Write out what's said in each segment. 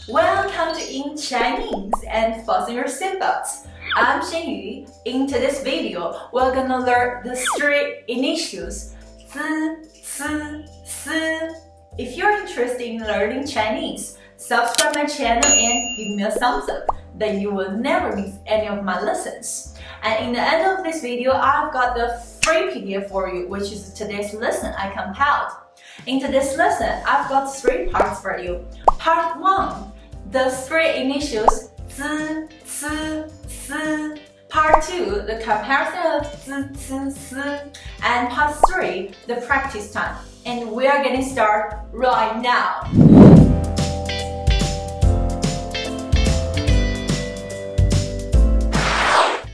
Welcome to In Chinese and fasten your seatbelts. I'm Xinyu. In today's video, we're gonna learn the three initials Z, C, S. If you're interested in learning Chinese, subscribe my channel and give me a thumbs up. Then you will never miss any of my lessons. And in the end of this video, I've got the free PDF for you, which is today's lesson I compiled. In today's lesson, I've got three parts for you. Part 1, the three initials Z, C, S. Part 2, the comparison of Z, C, S. And part 3, the practice time. And we are getting started right now.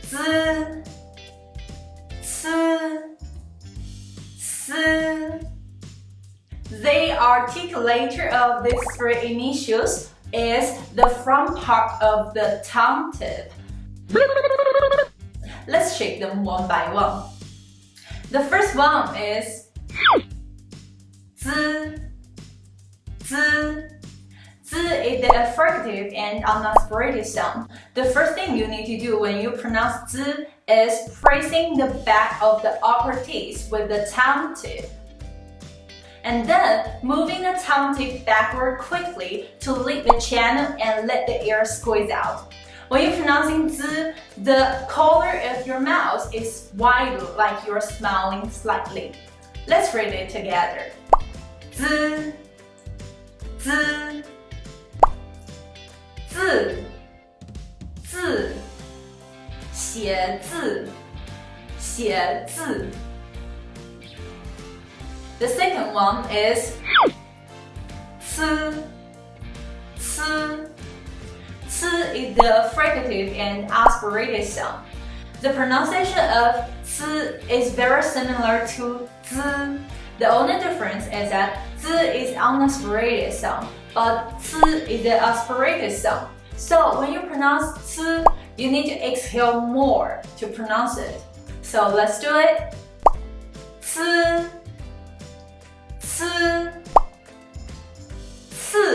Z, C, S. The articulator of these three initials is the front part of the tongue tip. Let's check them one by one. The first one is Z. Z. Z is the affricative and unaspirated sound. The first thing you need to do when you pronounce Z is pressing the back of the upper teeth with the tongue tip. And then moving the tongue tip backward quickly to lick the channel and let the air squeeze out. When you're pronouncing Z, the corner of your mouth is wide like you're smiling slightly. Let's read it together. Z, Z, Z, Z, 写字, 写字. The second one is C. C. C is the fricative and aspirated sound. The pronunciation of C is very similar to Z. The only difference is that Z is unaspirated sound, but C is the aspirated sound. So when you pronounce C, you need to exhale more to pronounce it. So let's do it. C. 次次次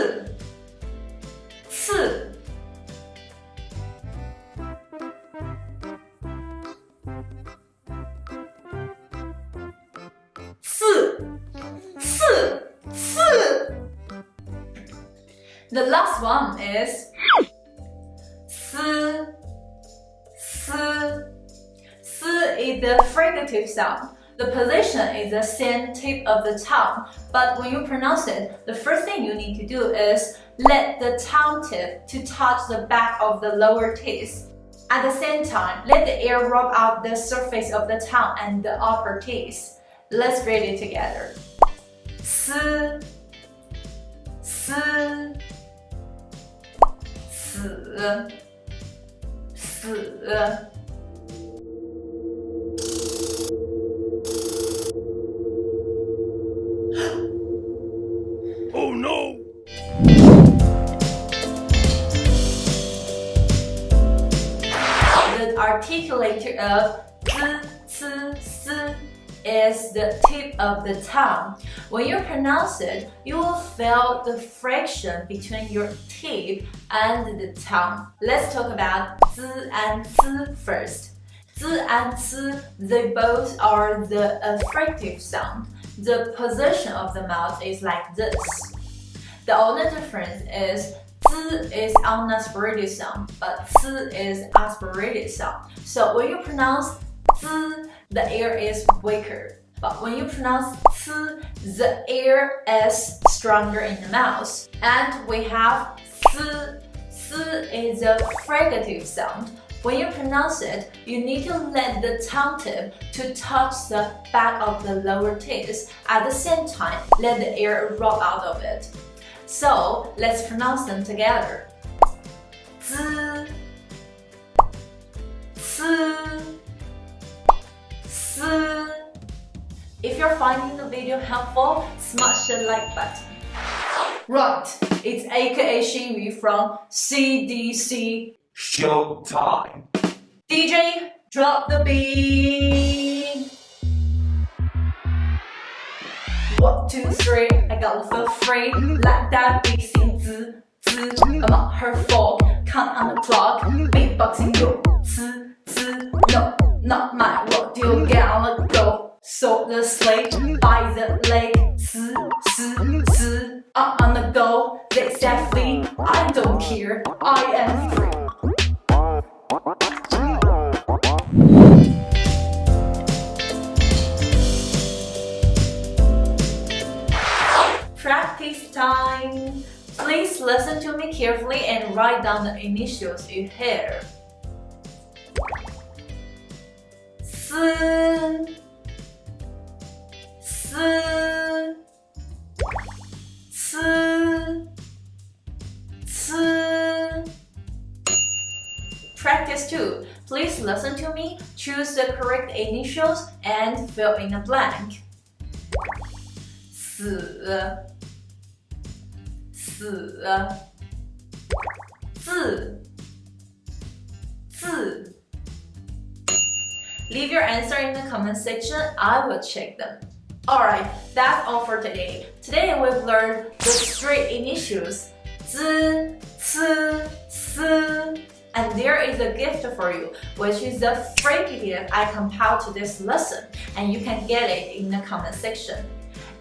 次次次 The last one is 斯斯 is the fricative sound. The position is the same tip of the tongue, but when you pronounce it, the first thing you need to do is let the tongue tip to touch the back of the lower teeth. At the same time, let the air rub out the surface of the tongue and the upper teeth. Let's read it together. 斯斯死死 Oh no! The articulator of Z, C, S is the tip of the tongue. When you pronounce it, you will feel the friction between your tip and the tongue. Let's talk about Z and S first. Z and S, they both are the affricative sound. The position of the mouth is like this. The only difference is Z is unaspirated sound, but S is aspirated sound. So when you pronounce Z, the air is weaker. But when you pronounce S, the air is stronger in the mouth. And we have S. S is a fricative sound. When you pronounce it, you need to let the tongue tip to touch the back of the lower teeth. At the same time, let the air roll out of it. So let's pronounce them together. Z, S, S. If you're finding the video helpful, smash the like button. Right, it's aka Xinyu from CDC. Showtime! DJ, drop the beat. 1, 2, 3, I gotta feel free. Like that beat, 姓Z her fault, count on the clock, beatboxing go, no, not my work, you get on the go, so the slate, by the lake, on the go, they set free, I don't care, I am free. Practice time. Please listen to me carefully and write down the initials you hear. 思 Practice 2. Please listen to me, choose the correct initials and fill in the blank. 死 字 Leave your answer in the comment section, I will check them. Alright, that's all for today. Today we've learned the straight initials 字 and there is a gift for you, which is the free PDF I compiled to this lesson, and you can get it in the comment section.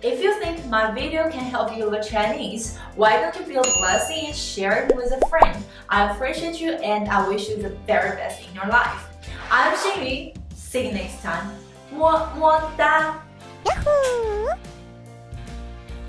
If you think my video can help you with Chinese, why don't you be a blessing and share it with a friend? I appreciate you and I wish you the very best in your life. I'm Xinyu. See you next time. 么么哒。